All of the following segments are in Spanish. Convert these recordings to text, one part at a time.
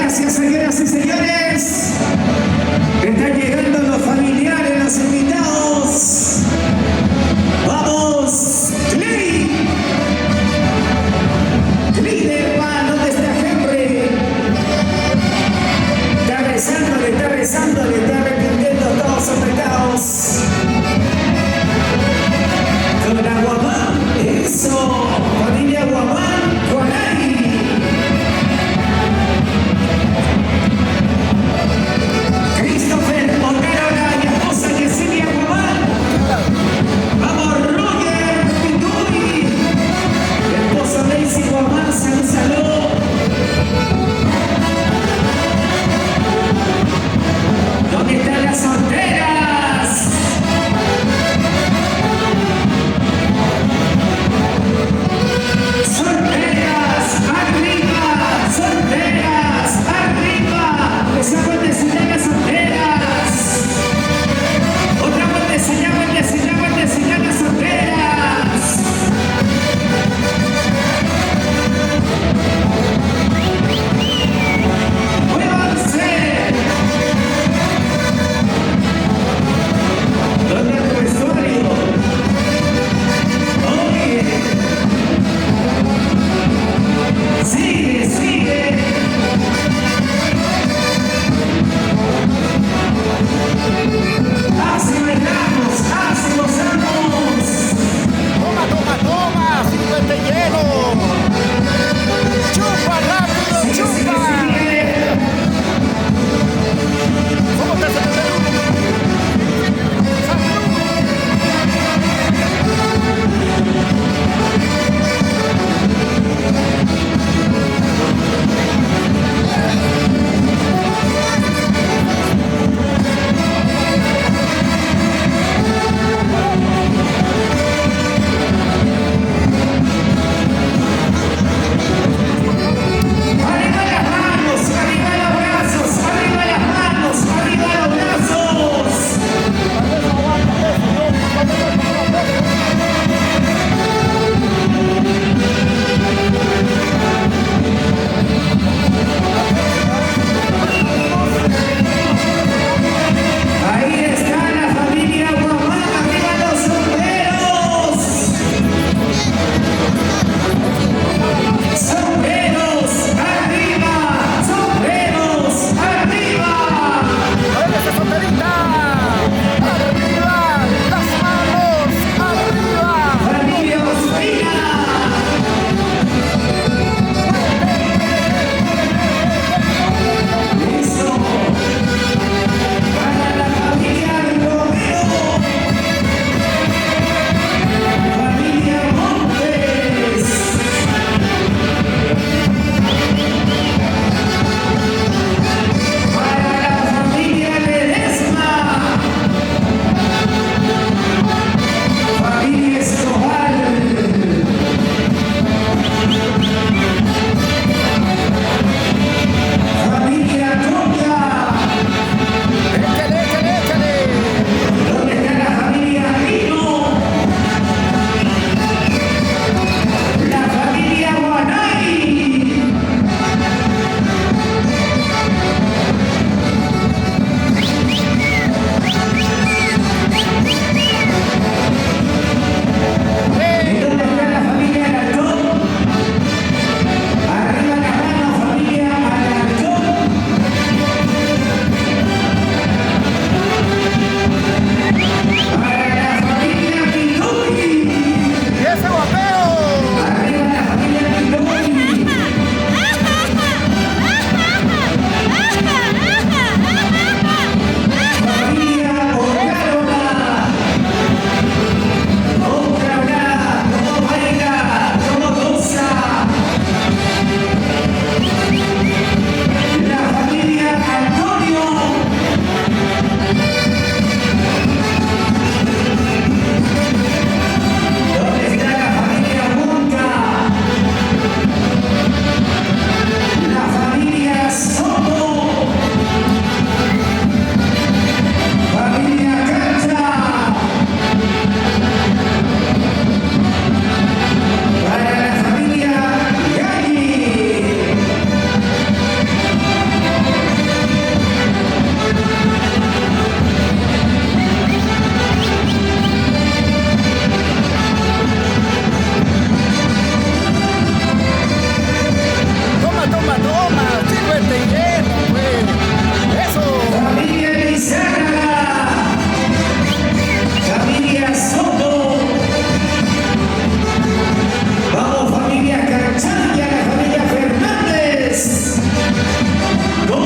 gracias, señoras y señores. Están llegando los familiares, los invitados. ¡Vamos! ¡Clay! ¡Clay de hermano! ¿Dónde está Henry? Está rezándole, está arrepintiendo todos sus pecados. Con Aguamán, eso. Familia Aguamán, con ahí.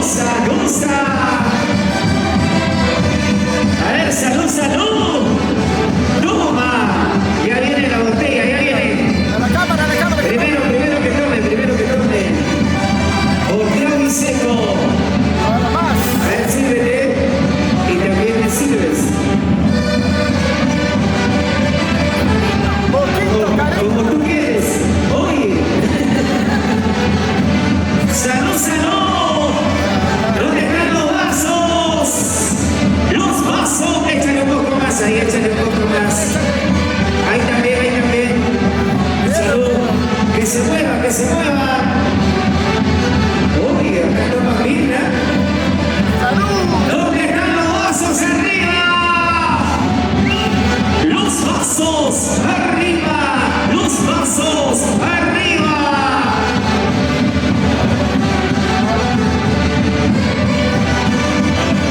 goza, goza. A ver, salud, salud. Toma. Ya viene la botella, ya viene. A la cámara, Primero que tome. Volteado y seco. Ahora más. A ver, sírvete. Y también me sirves. Poquito, cariño. Como tú quieres. Oye. Salud, salud. ¿Dónde están los vasos? Los vasos. Échale un poco más ahí, échale un poco más. Ahí también, ahí también. Salud. Que se mueva, que se mueva. Oye, acá toma vida. Salud. ¿Dónde están los vasos arriba? Los vasos arriba. Los vasos arriba.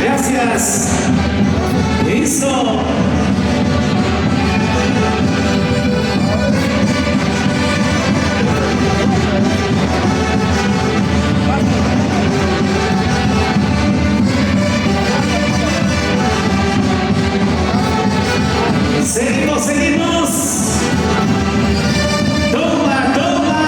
Gracias. Listo. Seguimos, seguimos. Toma, toma.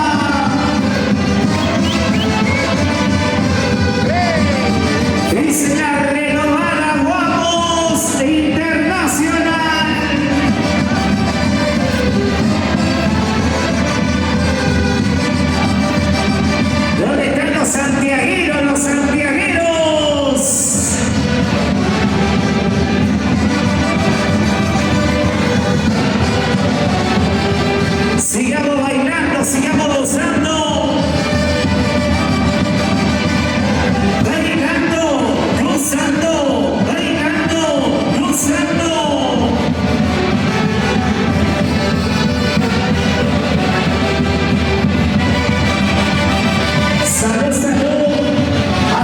Dice la renovada Guapos Internacional. ¿Dónde están los santiagueros, los santiagueros? Sigamos bailando, sigamos gozando. Bailando, gozando, bailando, gozando. Salud, salud.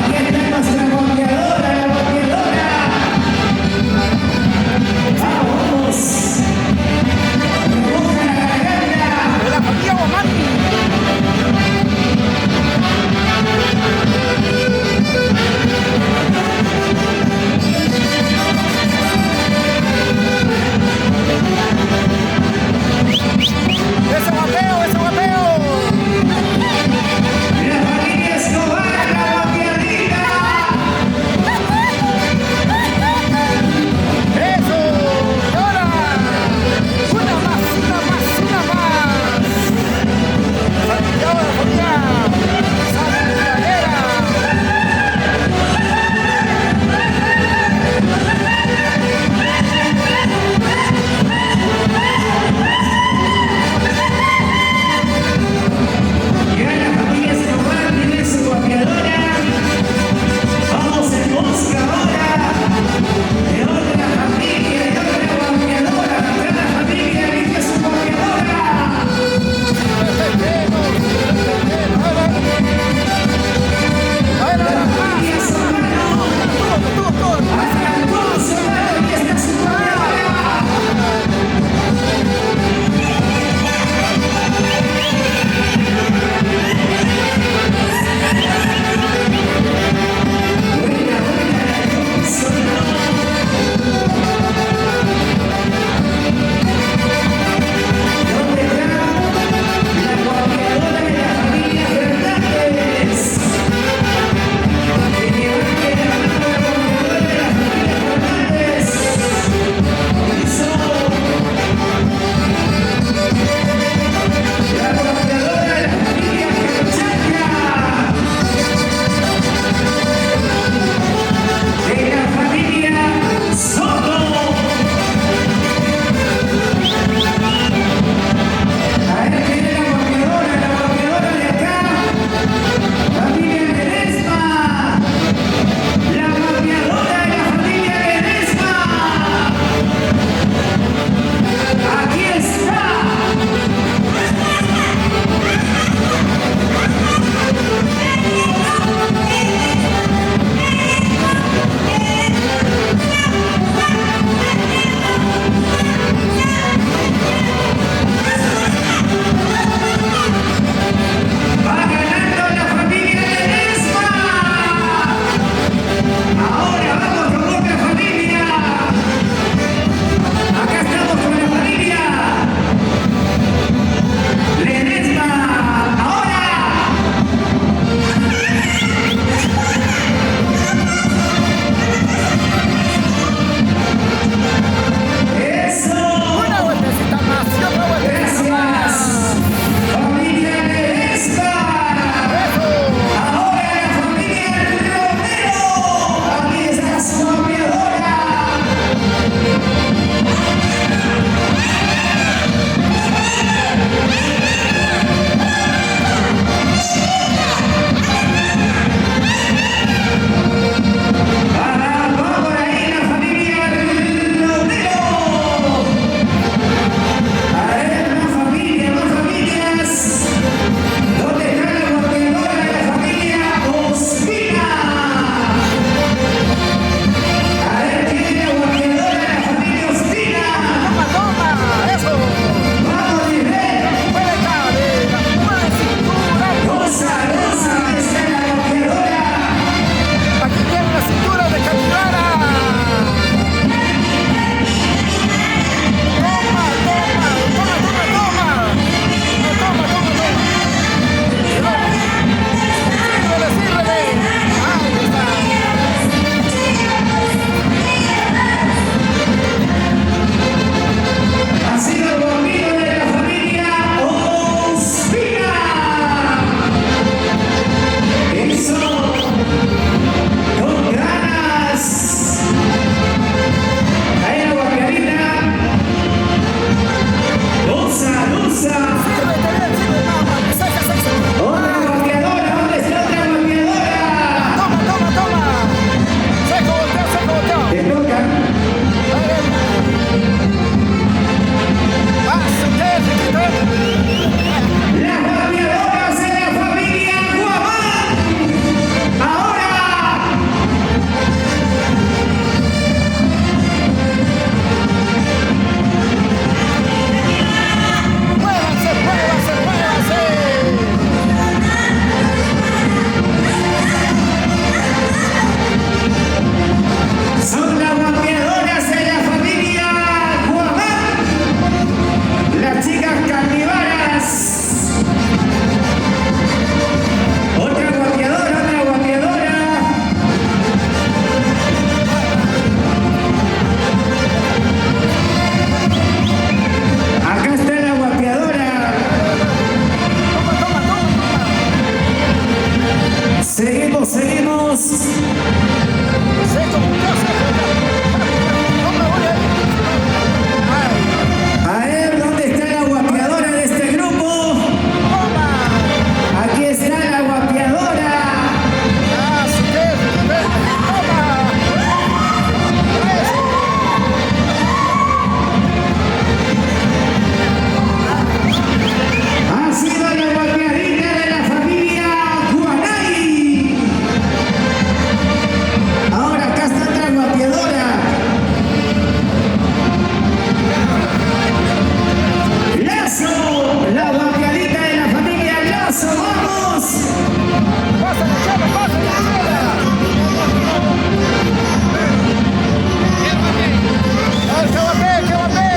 vamos. Seco, no me voy a ir. Ay, A ver, ¿dónde está la guapeadora de este grupo? toma. Aquí está la guapeadora. Así es, toma. Eso. Ha sido la guapeadita de la familia Guanay. Ahora acá está otra guapeadora. Lazo, la guapeadita de la familia Lazo. ¡Vamos! Pásale, chela, pásale, chela. Ay, qué guapé, qué guapé.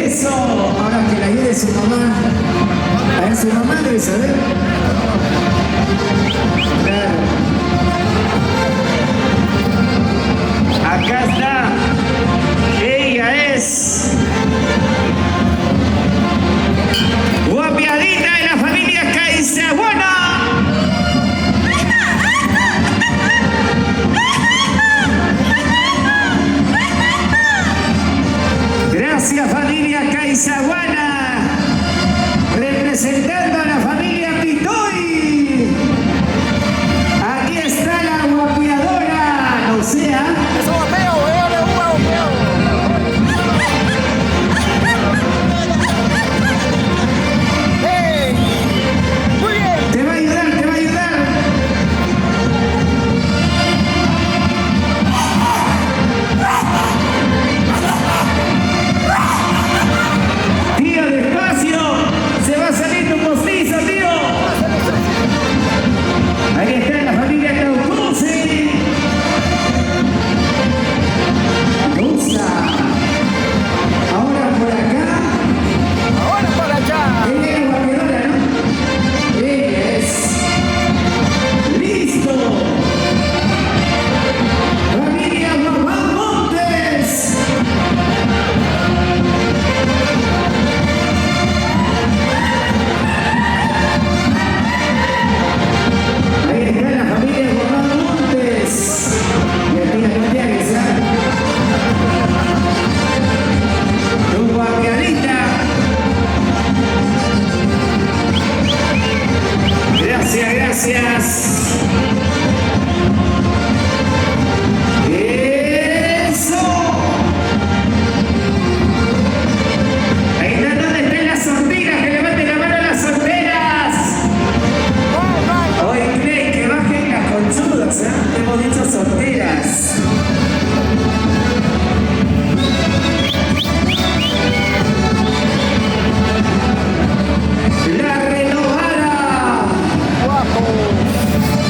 Eso, ahora que la ayude su mamá. A ver, su mamá debe saber. Claro. Acá está. Ella es guapiadita de la familia Caizaguana. Gracias, familia Caizaguana, representando a la familia Pitoy. Aquí está la guapiadora, o sea, Eso guapeo, véale, un guapeo. ¡Hey! Muy bien. te va a ayudar, te va a ayudar. Tío, despacio, se va a salir tu postizo, tío. Ahí está la familia Caucusi. Usa. Ahora por acá. Ahora para allá. Ella es guapeadora, ¿no? Ella es. ¡Listo! ¡Familia Guapán Montes! Ahí está la familia Guapán Montes. Y aquí la familia que sabe. Tu guapeadita. Gracias, gracias. Eso. Ahí está, ¿dónde están las solteras? Que levanten la mano a las solteras. Hoy creen que bajen las conchudas, ¿eh? Hemos dicho solteras. La renovada. Guapo.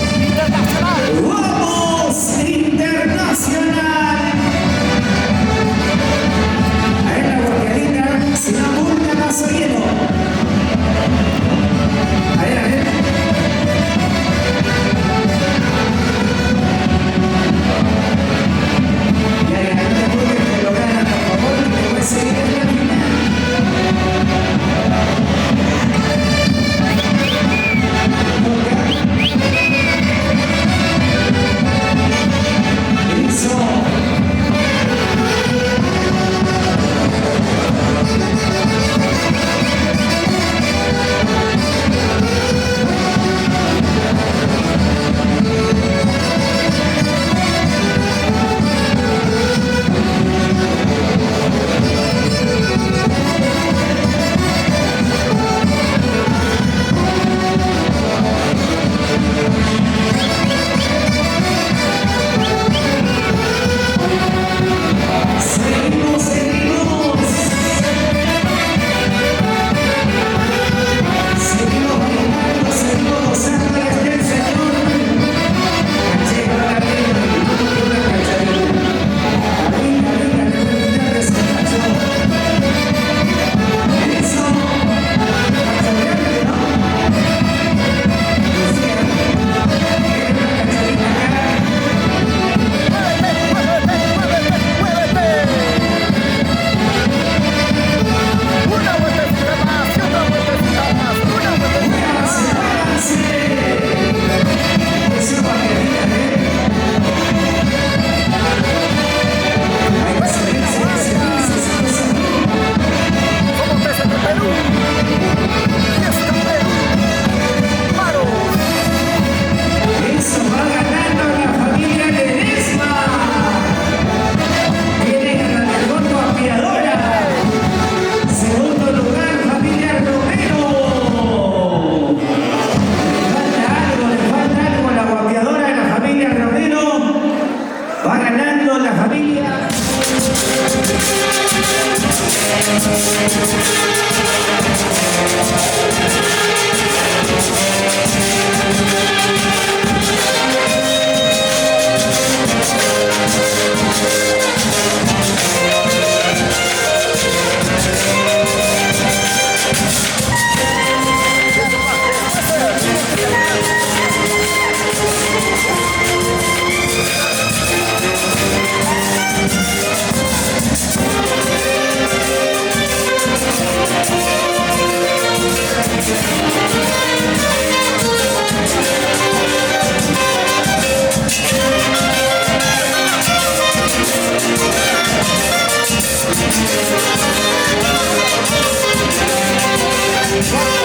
Gracias.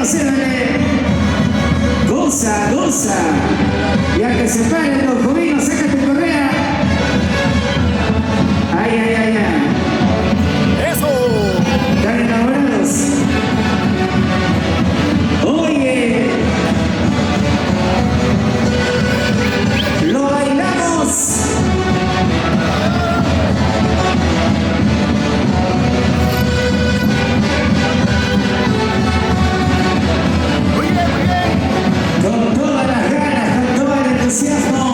sírvele. Goza, goza. Ya que se paren los cominos, saca tu correa. Ay, ay, ay, ay. Eso. ¿Están enamorados? Oye. Lo bailamos. Muy bien, muy bien. Con todas las ganas, con todo el entusiasmo.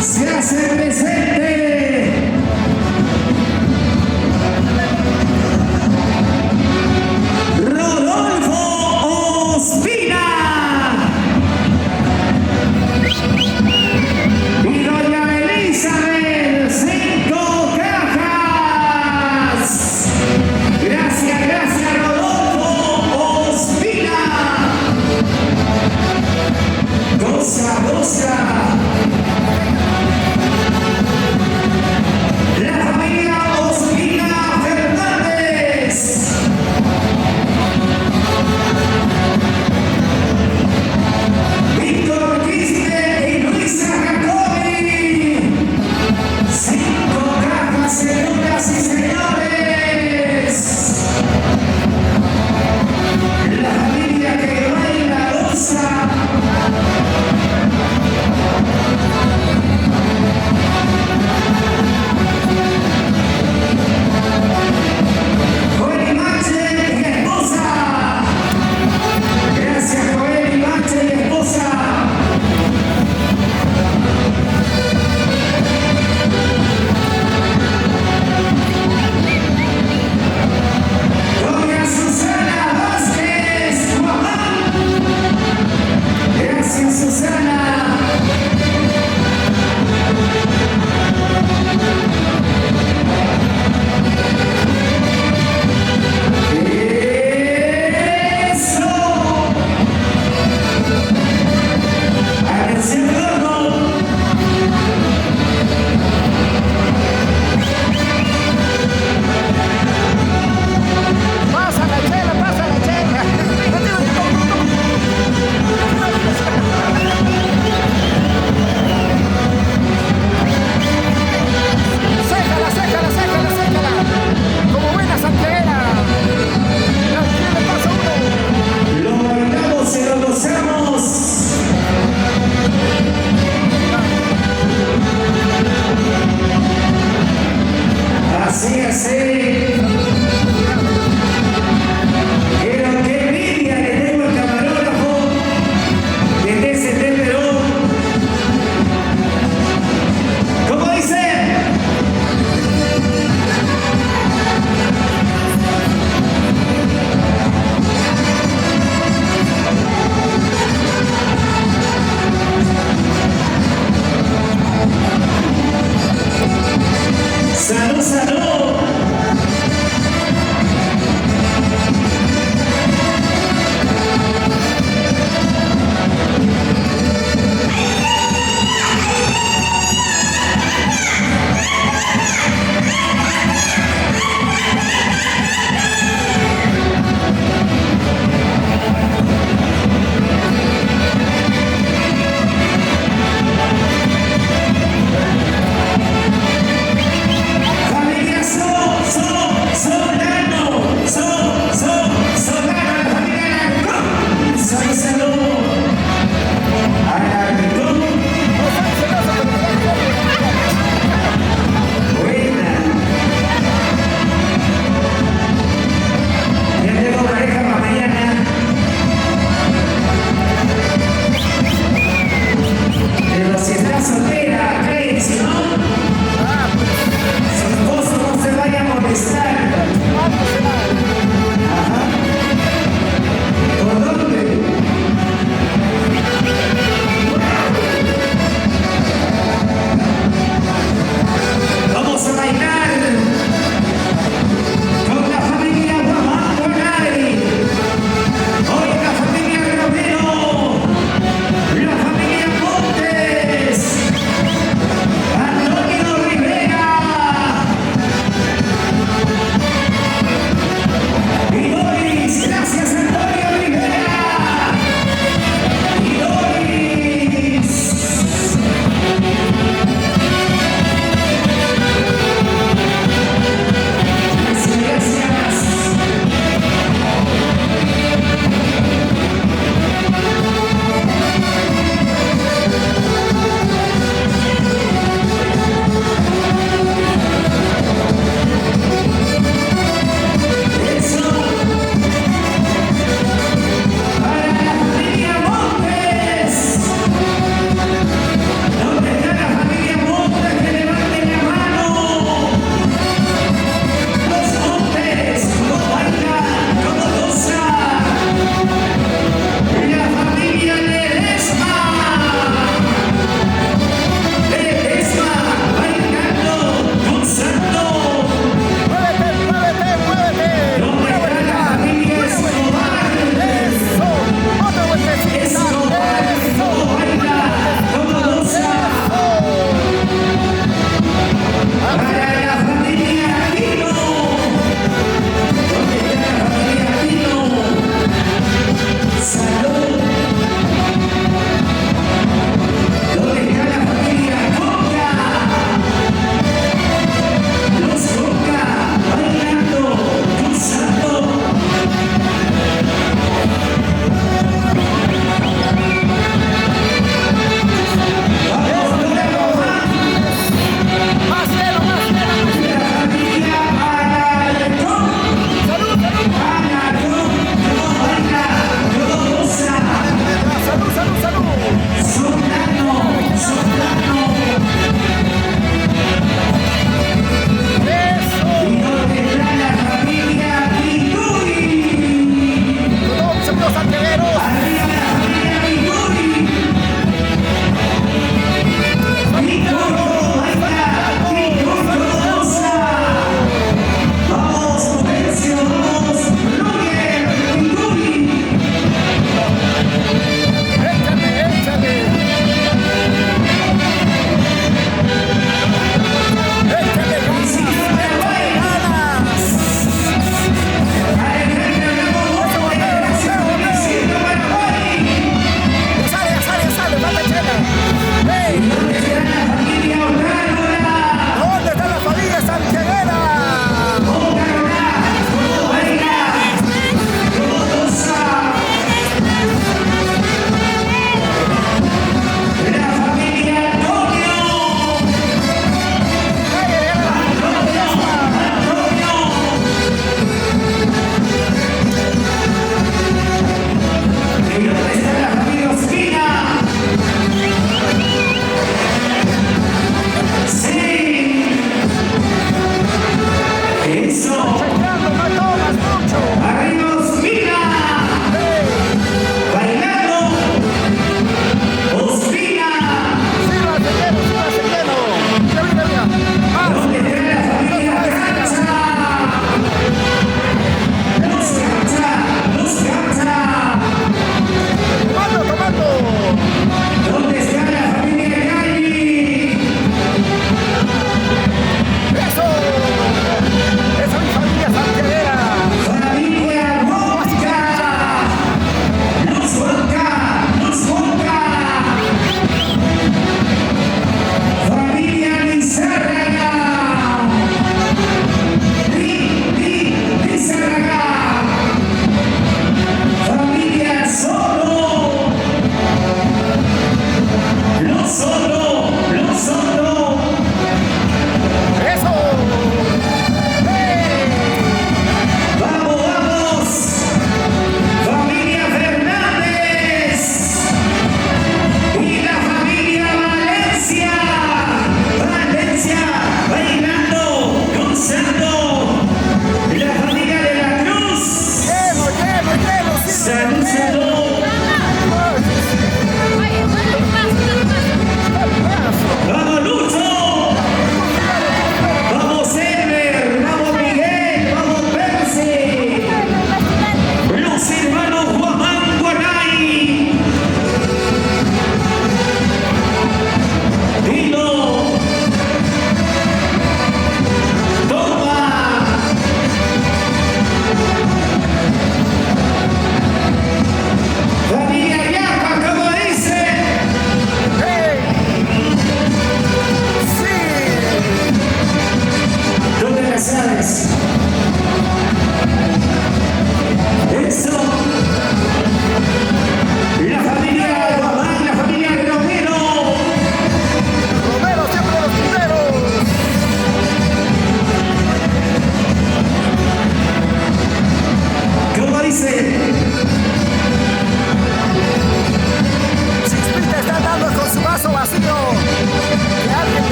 Se hace presente. Rodolfo Ospina. Y doña Elizabeth, 5 cajas. Gracias, gracias, Rodolfo Ospina. Goza, goza.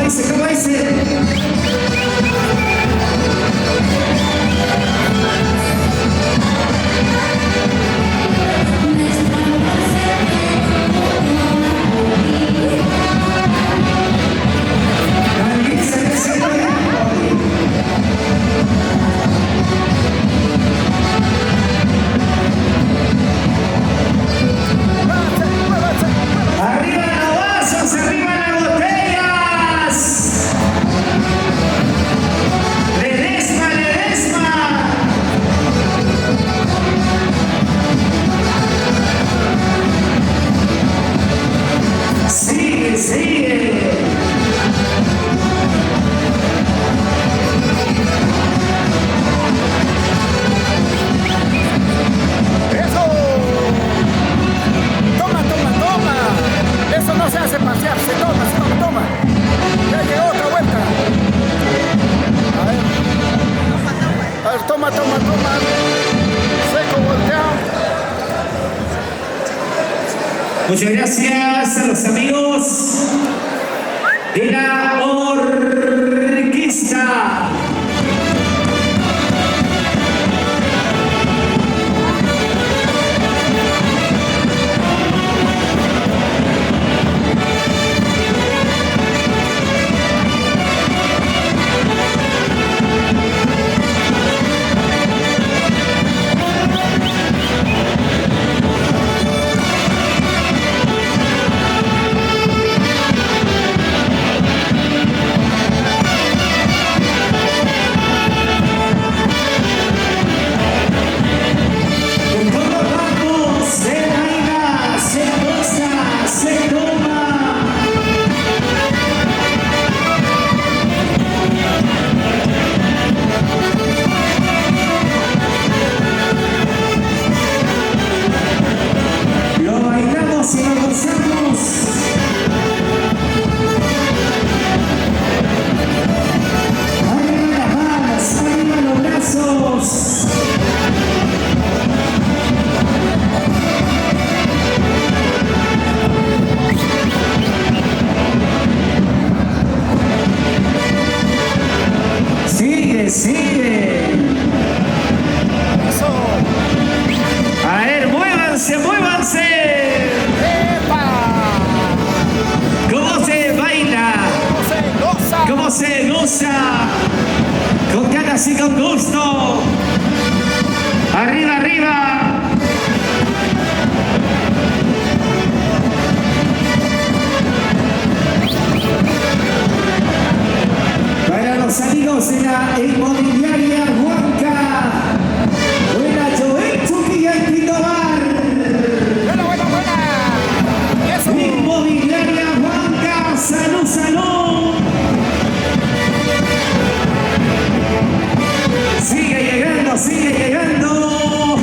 dice? ¿Cómo dice? Arriba los vasos, arriba las botellas. Ledesma, Ledesma. Sigue, sigue. ¡Eso! ¡Toma, toma, toma! Eso no se hace pasear, se toma, toma. Ya llegó otra vuelta. A ver, toma. Seco, volteado. Muchas gracias a los amigos de la orquesta. Sigue. Eso. A ver, muévanse. ¡Epa! ¿Cómo se baila? Se goza. ¿Cómo se goza? Con ganas y con gusto. Arriba, arriba. Para los amigos de la inmobiliaria Huanca, buena Joventuki y Pindobar. Buena. Eso. Inmobiliaria Huanca, salud. Sigue llegando.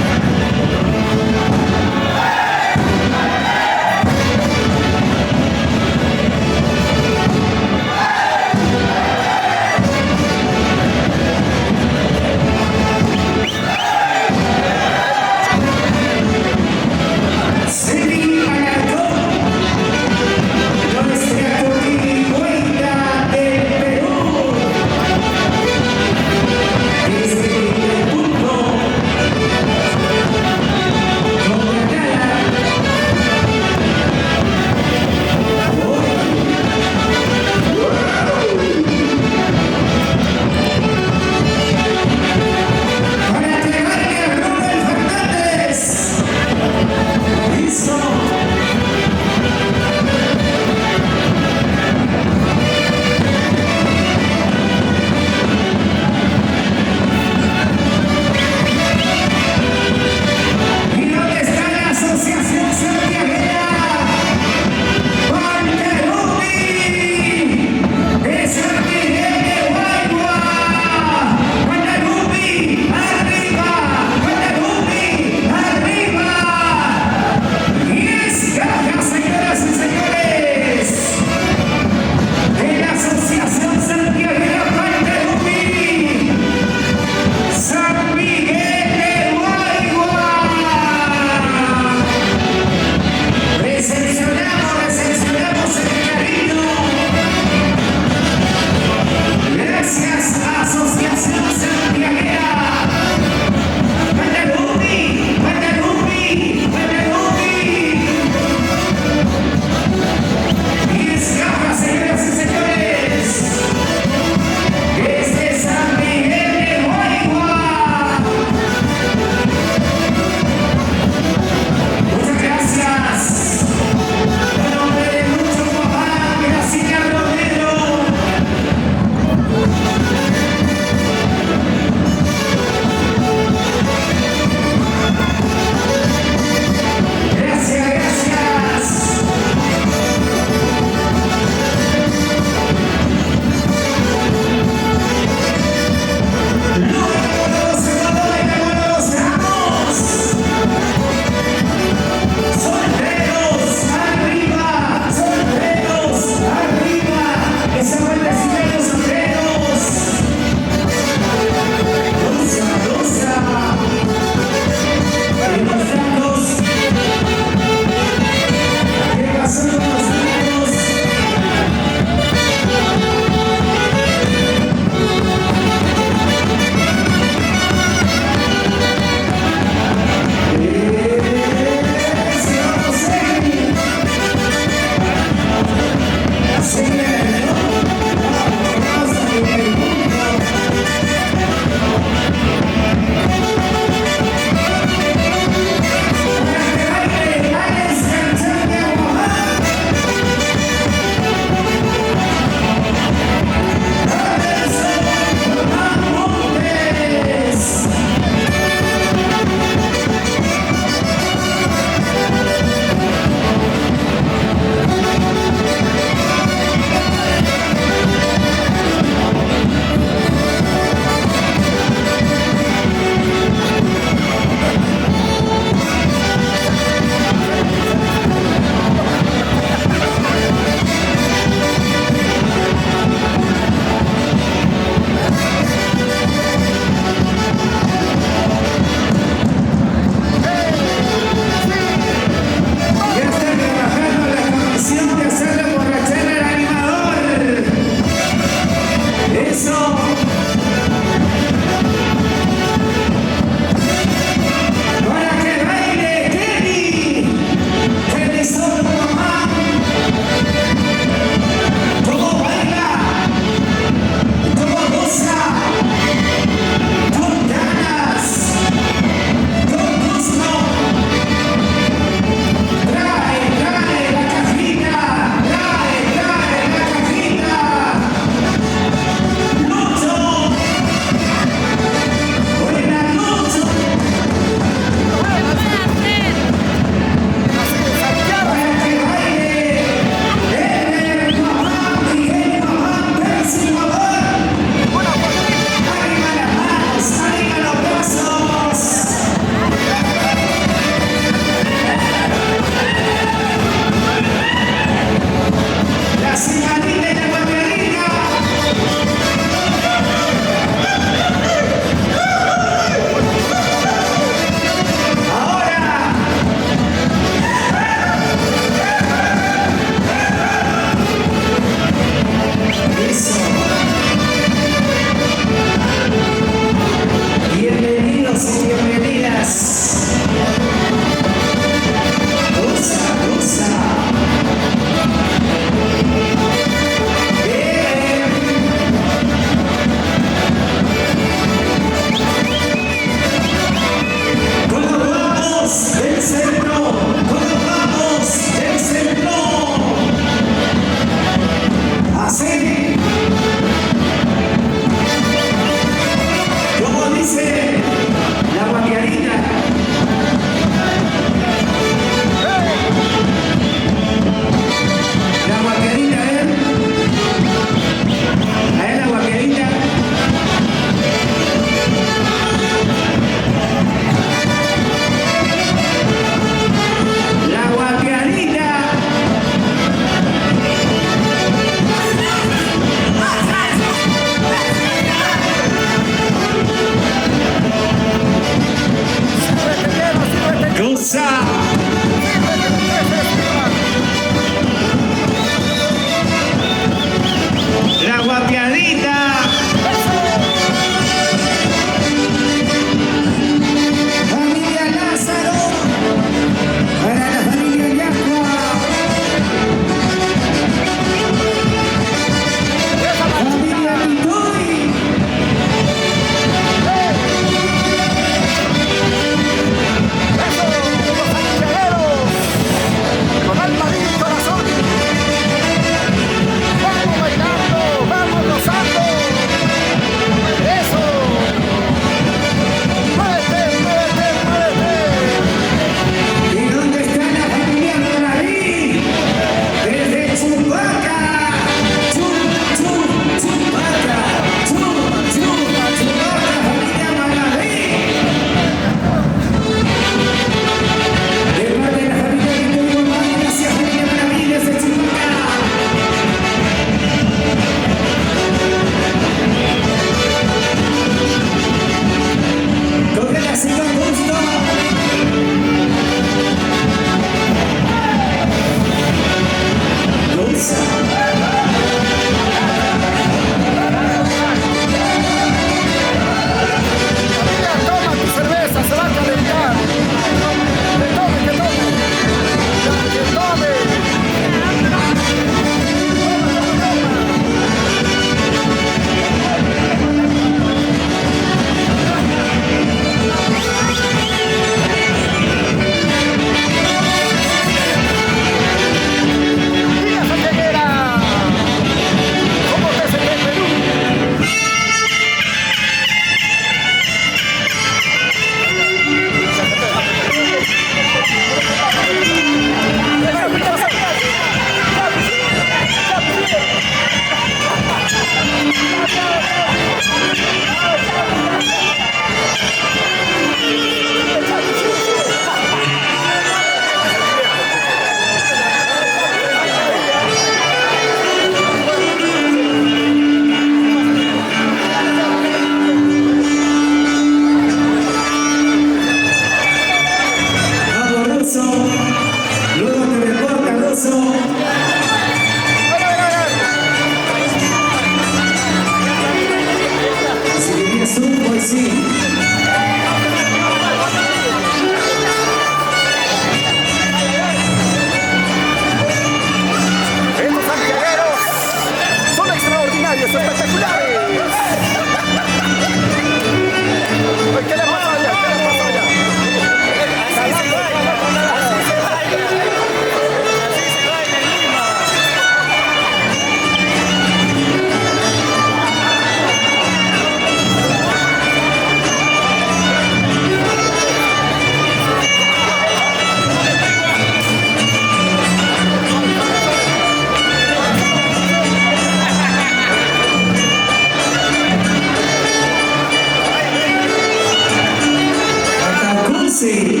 Percy.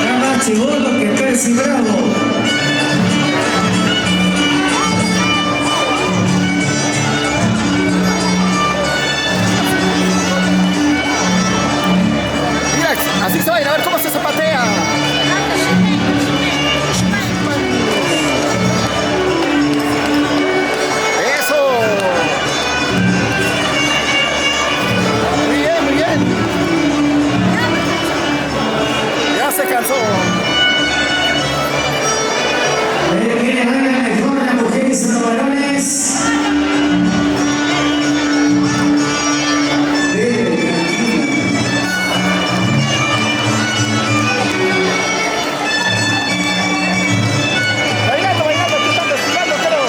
Nada más chibolo que Percy Bravo. Mira, así se baila, a ver cómo se zapatea. Eso. Muy bien, muy bien. Ya se cansó. ¿Quiénes bailan mejor, las mujeres o los varones? Bailando, bailando, chutando, chutando, pero.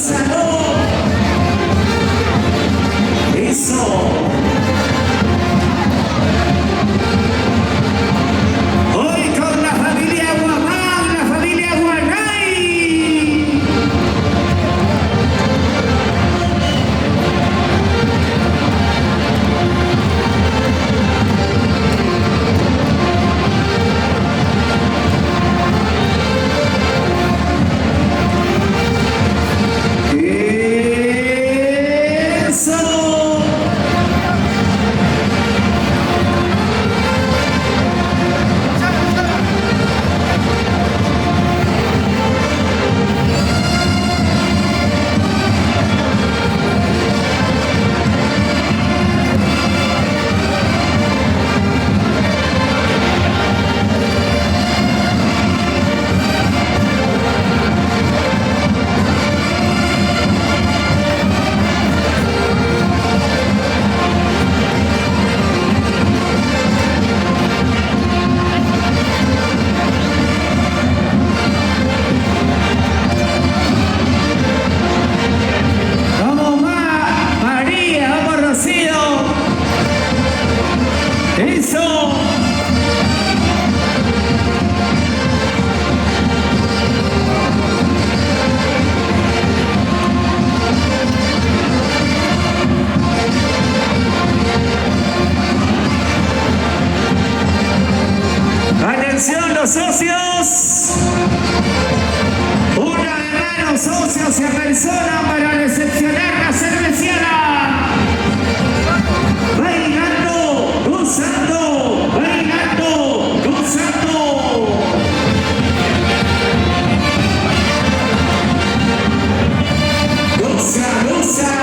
Lúzalo. Eso. Hoy con la familia Guamán, la familia Guanay. Eso. Vamos María, vamos Rocío. Eso. Atención los socios. Una de los socios se apersonan para recepcionar la cerveciana. Bailando, gozando, bailando, gozando. Goza, goza.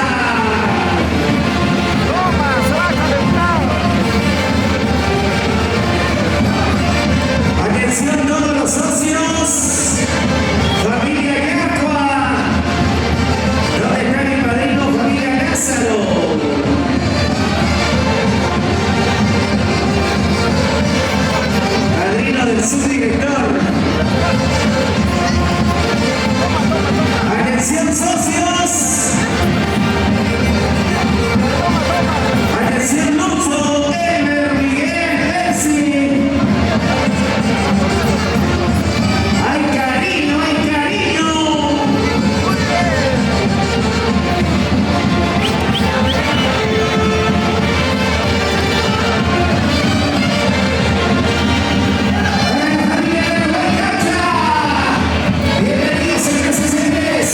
Toma, se va a calentar. Atención todos los socios. Familia Yacua. ¿Dónde está mi padrino? Familia Lázaro. Padrino del subdirector. Atención socios. Atención Lucho, Emer, Miguel, Bessi. ¡Hay cariño, hay cariño! ¡Bienvenidos a Casa Cendrés!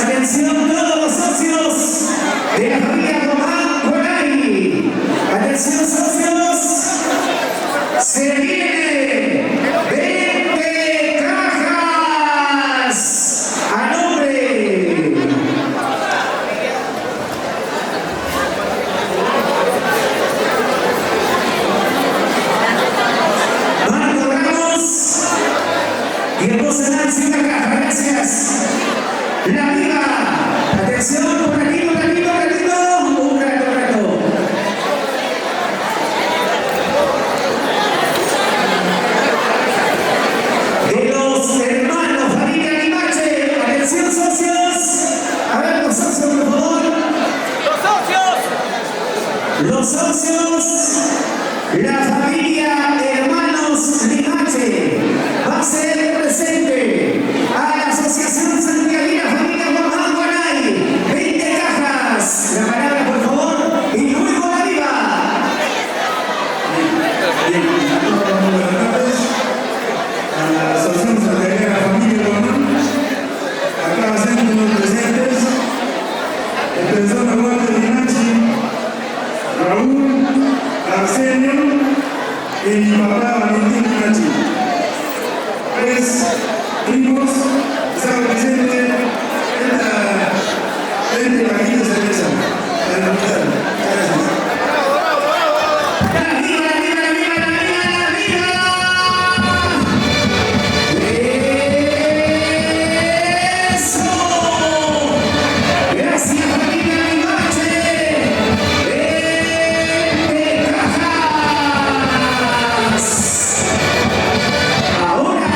Atención todos los socios de la familia Román Guaray. Atención socios. Se viene 20 cajas a nombre. Marco Ramos y el José Nancy una caja. Gracias. La Viva. Atención, un ratito. Un rato. De los hermanos familia Limache. Atención, socios. A ver, los socios, por favor. Los socios. La familia Hermanos Limache va a ser presente a la Asociación Santiaguina Familia Román Guaray. 20 cajas. La palabra, por favor. Y luego La Viva. Bien, buenas tardes a la Asociación Santiaguina Familia Román. Acá hacemos presentes el profesor Walter Limache, Raúl, Arsenio y mi papá Valentín Limache. Pues, primos, estamos presentes esta 20 cajitas de cerveza. Gracias. La Viva. Eso. Gracias, familia Limache. 20 cajas. Ahora.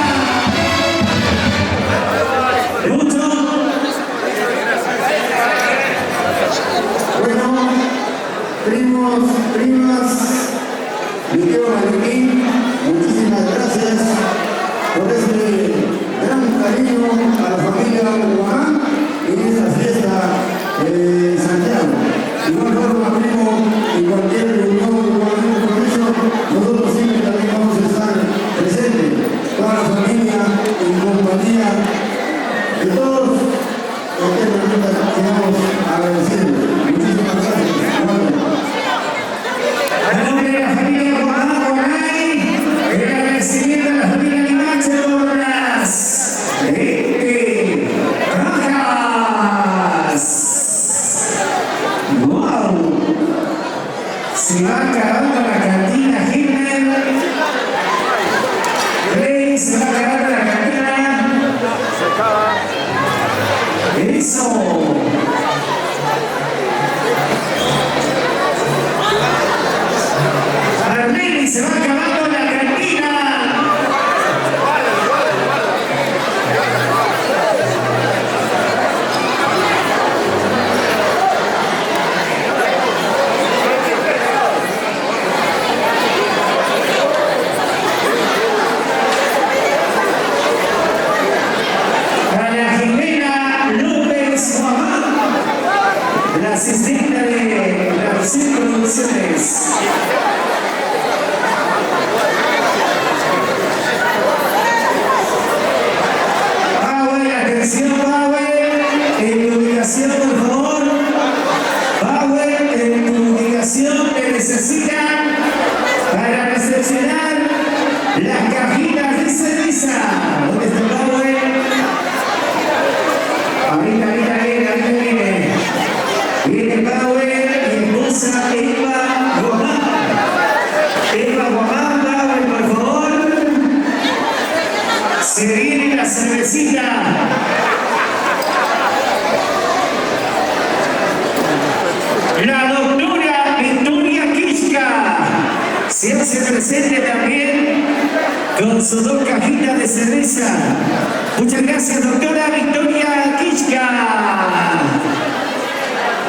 Mucho. Bueno, primos, primas, mi tío Valentín, muchísimas gracias por este gran cariño a la familia Guamán en esta fiesta de Santiago. De igual forma, primo, en cualquier reunión o cualquier compromiso, nosotros siempre también vamos a estar presentes, toda la familia en compañía de todos. Quedamos agradeciendo. Muchísimas gracias. A nombre de la familia Román Guaray, el agradecimiento a la familia Limache por las 20 cajas. ¡Wow! Se va acabando la cantina Hitler. Rey, se va acabando la cantina. Eso. Armeni, se va acabando la cantina. Para Jimena López Guamán, la asistente de la Lucía Producciones. Atención, Bauer, en tu ubicación, por favor. Bauer, en tu ubicación que necesitan para recepcionar las cajitas de cerveza. ¿Dónde está Bauer? Ahorita viene. Viene Bauer y esposa Eva Guamán. Eva Guamán, Bauer, por favor. Se viene la cervecita. La doctora Victoria Kichka se hace presente también con sus 2 cajitas de cerveza. Muchas gracias, doctora Victoria Kichka.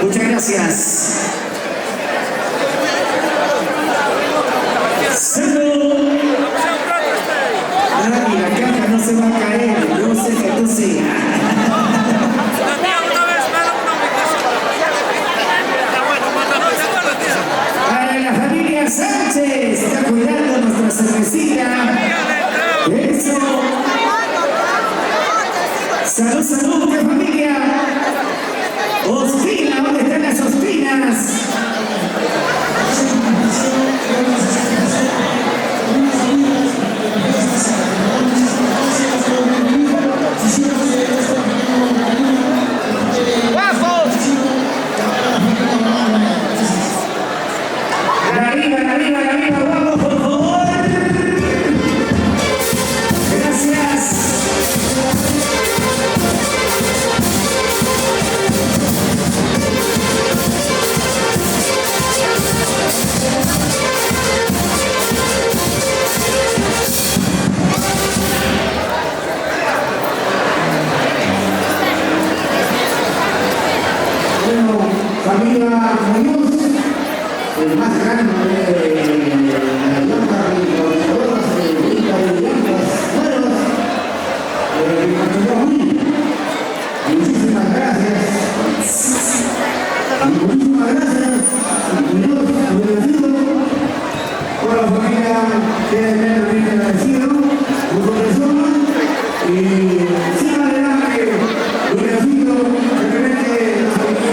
Muchas gracias. ¡Salud! Ay, la caja no se va a caer. Yo sé que tú sí. Para la familia Sánchez, está cuidando nuestra cervecita. Eso. Salud, qué familia. Bueno, familia Muñoz, el más grande de la llanta y las coronas de llantas nuevas, muchísimas gracias. Muchísimas gracias, Muñoz, agradecido por la familia que me ha agradecido por su persona y sigan adelante, agradecido, realmente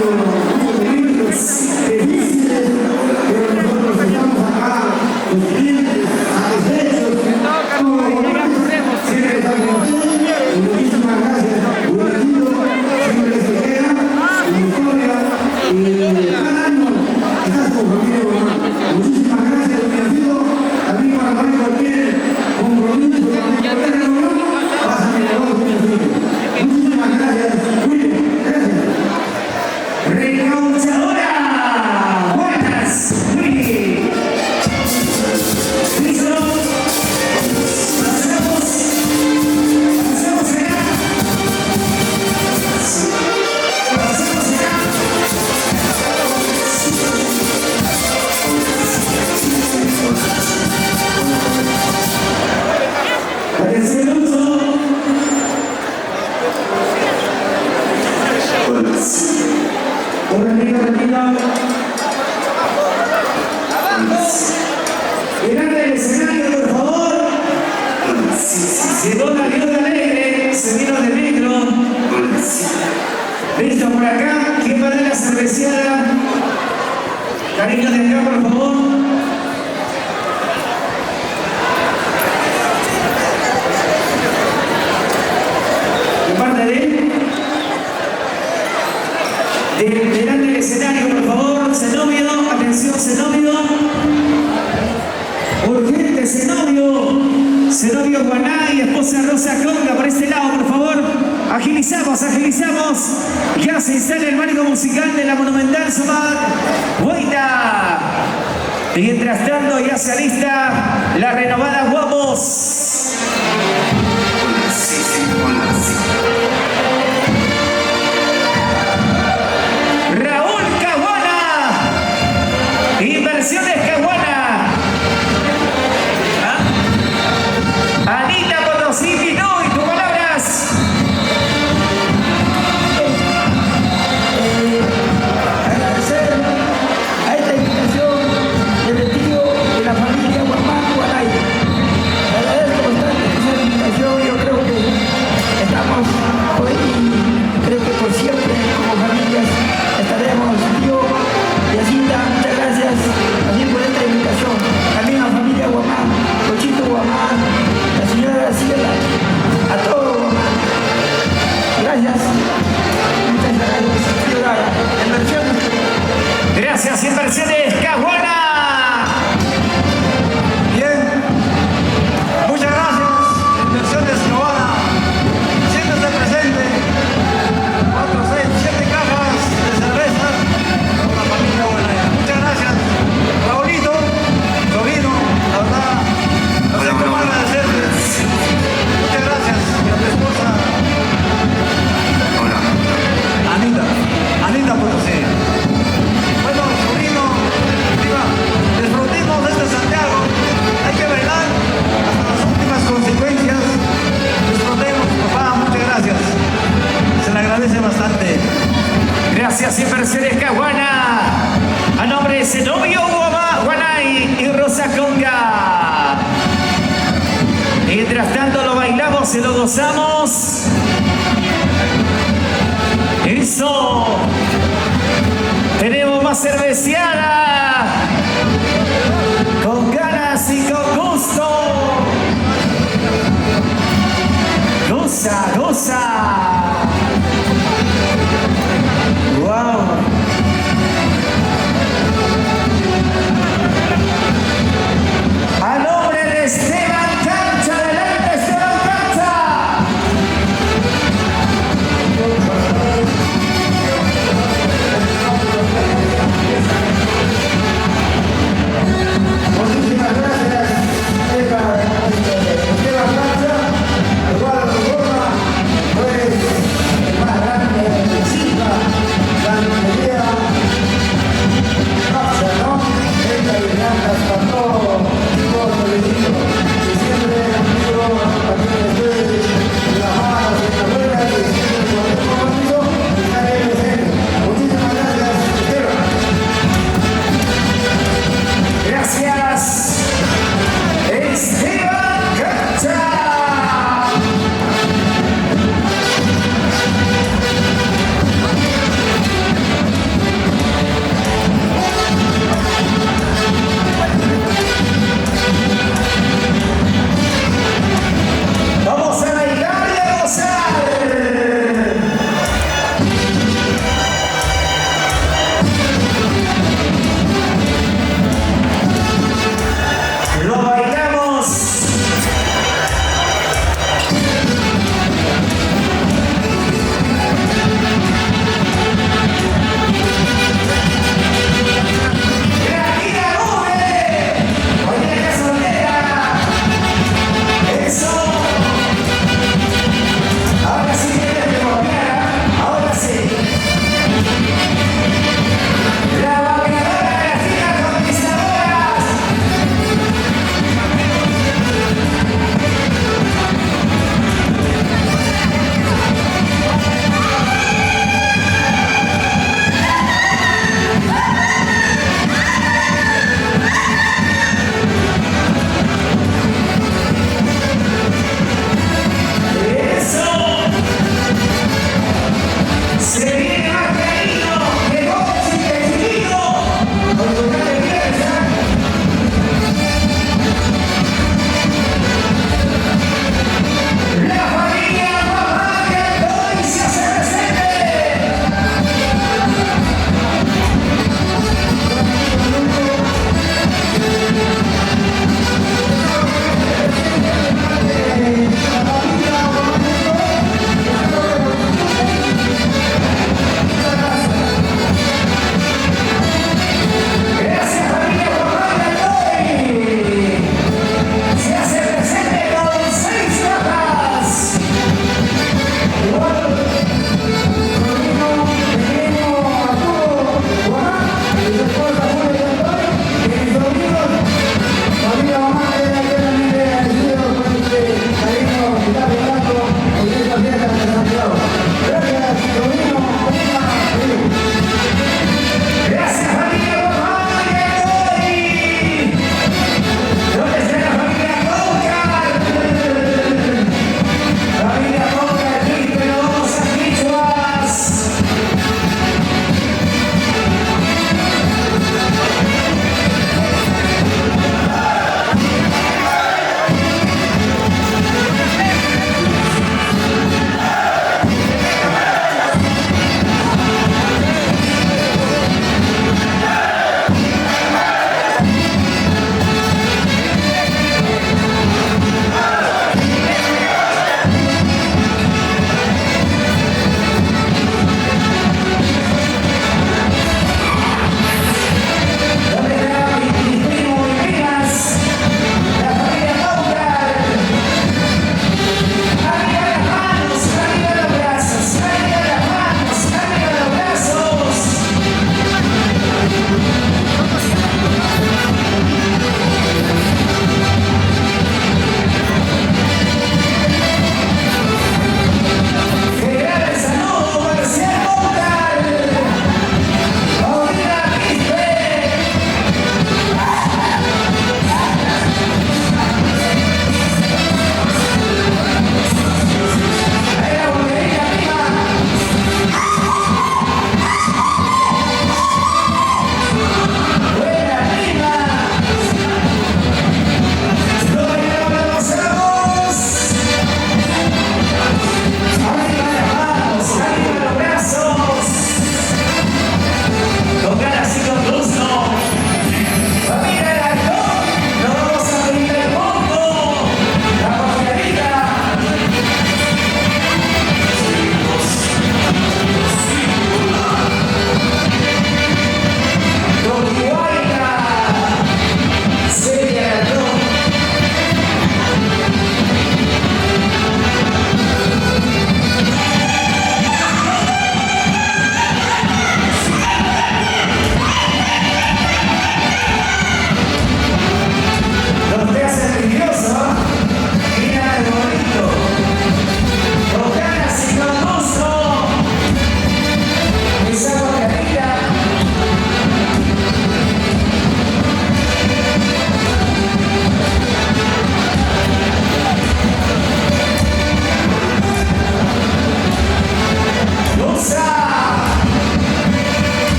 los momentos difíciles, pero nosotros estamos acá, los clientes, satisfechos, siempre estamos con ustedes, y muchísimas gracias, agradecido, siempre se queda, en historia, y cada año estás con familia Guamán. Muchísimas gracias, agradecido, también para no cualquier compromiso, cualquier reunión, pásame la voz, muchísimas gracias, William, gracias. Recaudadora, buenas, Willy. Listo. Pasamos allá. Pasamos allá. Atención, uso. Un ratito. Mirando el escenario, por favor. Llegó la viuda alegre, se vino de negro. Listo por acá. ¿Quién va a dar la cerveceada? Cariño de acá, por favor. ¿De parte de él? Delante del escenario, por favor, Zenobio, atención, Zenobio. Urgente, Zenobio Guanay, esposa Rosa Conga, por este lado, por favor. Agilizamos. Ya se instala el marco musical de la Monumental Sumac Guaita. Mientras tanto, ya se alista la renovada Guapos. Raúl Caguana, Inversiones Caguana, Anita Potosí Pinoy, tus palabras. Agradecer a esta invitación del tío de la familia Guamán Guanay. Agradezco bastante esa invitación. Yo creo que estamos hoy, creo que por siempre como familias estaremos, tío y Asinta, muchas gracias también por esta invitación. También a la familia Guamán, Cochito Guamán, la señora Graciela, a todo Guamán. Gracias. Muchas gracias, tío Dara. Inversiones. Gracias, Inversiones Caguana. Bien, muchas gracias, Inversiones Caguana, siéntese presente, 4, 6, 7 cajas de cerveza con la familia Guanay. Muchas gracias, Raulito, sobrino, la verdad, no sé cómo agradecerte. Muchas gracias, y a tu esposa, Anita Potosí. Bueno, sobrino, prima, disfrutemos de este Santiago. Hay que bailar hasta las últimas consecuencias. Disfrutemos, papá, muchas gracias. Se le agradece bastante. Gracias, Inversiones Caguana. A nombre de Zenobio Guanay y Rosa Conga. Mientras tanto lo bailamos y lo gozamos. Eso. Tenemos más cerveceada. Con ganas y con gusto. Goza. Wow. A nombre de Esteban Cancha, adelante Esteban Cancha. Muchísimas gracias, Esteban Cancha, igual a tu forma, pues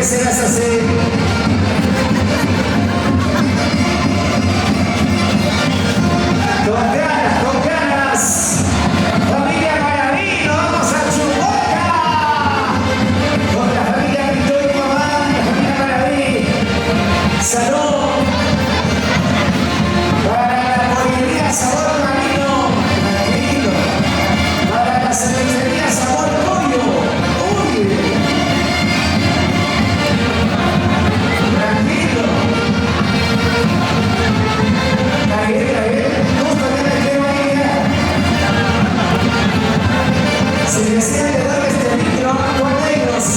que se las hace. Con ganas. Familia Maraví, nos vamos a Chuboca. Con la familia Pinto y mamá, la familia Maraví. Salud. Para la pollería Sabor Marino. Tranquilo. Para la cervecería Sabor Pollo. Uy. Tranquilo. Está bien. Justo que me quiero ir. Si desean le doy este micro a Corderos.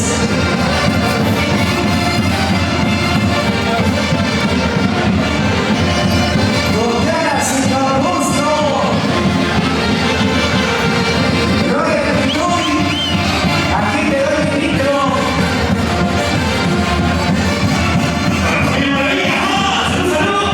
Con ganas y con gusto. Roger Pintuy, aquí te doy mi micro. Ay, salud.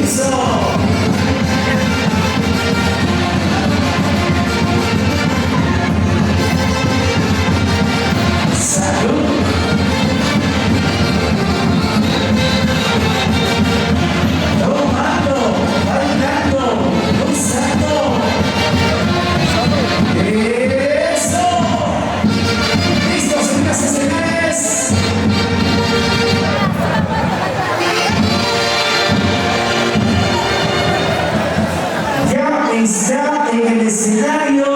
Eso. Salud. Tomando, bailando, gozando. Eso. ¿Listos, señoras y señores? Ya está en el escenario